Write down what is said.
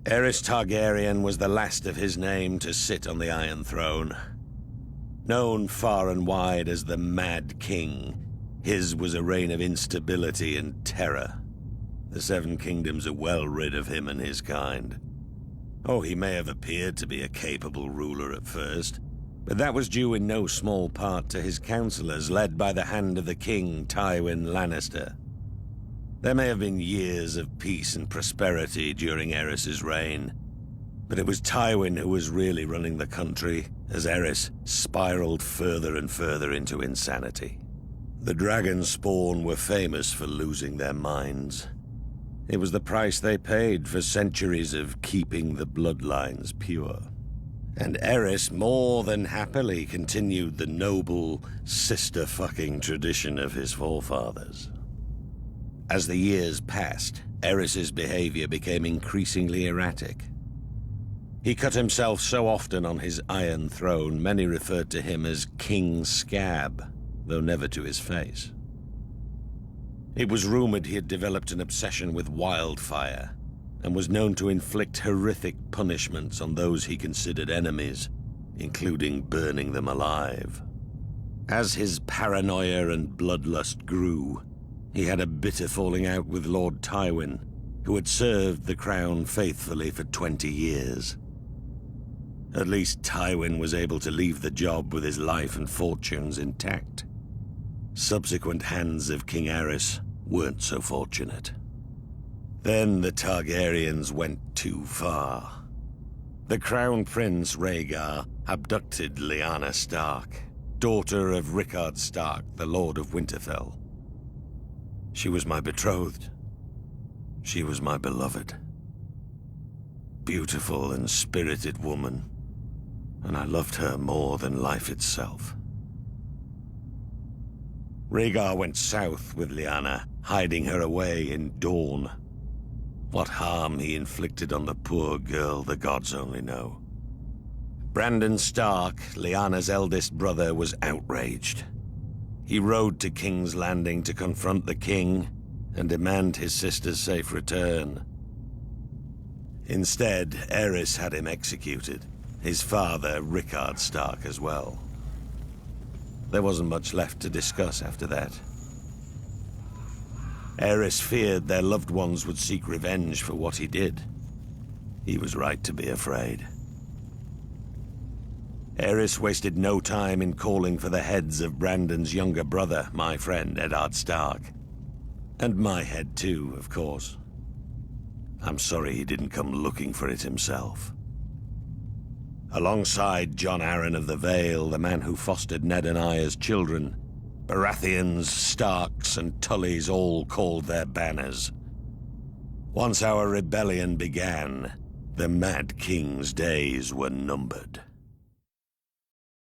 Aerys Targaryen was the last of his name to sit on the Iron Throne. Known far and wide as the Mad King, his was a reign of instability and terror. The Seven Kingdoms are well rid of him and his kind. Oh, he may have appeared to be a capable ruler at first, but that was due in no small part to his counselors, led by the hand of the king, Tywin Lannister. There may have been years of peace and prosperity during Aerys' reign, but it was Tywin who was really running the country, as Aerys spiraled further and further into insanity. The dragon spawn were famous for losing their minds. It was the price they paid for centuries of keeping the bloodlines pure. And Aerys more than happily continued the noble sister-fucking tradition of his forefathers. As the years passed, Aerys' behavior became increasingly erratic. He cut himself so often on his Iron Throne, many referred to him as King Scab, though never to his face. It was rumored he had developed an obsession with wildfire, and was known to inflict horrific punishments on those he considered enemies, including burning them alive. As his paranoia and bloodlust grew, he had a bitter falling out with Lord Tywin, who had served the crown faithfully for 20 years. At least Tywin was able to leave the job with his life and fortunes intact. Subsequent hands of King Aerys weren't so fortunate. Then the Targaryens went too far. The Crown Prince Rhaegar abducted Lyanna Stark, daughter of Rickard Stark, the Lord of Winterfell. She was my betrothed. She was my beloved. Beautiful and spirited woman, and I loved her more than life itself. Rhaegar went south with Lyanna, hiding her away in Dorne. What harm he inflicted on the poor girl, the gods only know. Brandon Stark, Lyanna's eldest brother, was outraged. He rode to King's Landing to confront the king and demand his sister's safe return. Instead, Aerys had him executed, his father, Rickard Stark, as well. There wasn't much left to discuss after that. Aerys feared their loved ones would seek revenge for what he did. He was right to be afraid. Aerys wasted no time in calling for the heads of Brandon's younger brother, my friend Eddard Stark. And my head too, of course. I'm sorry he didn't come looking for it himself. Alongside Jon Arryn of the Vale, the man who fostered Ned and I as children, Baratheons, Starks, and Tullys all called their banners. Once our rebellion began, the Mad King's days were numbered.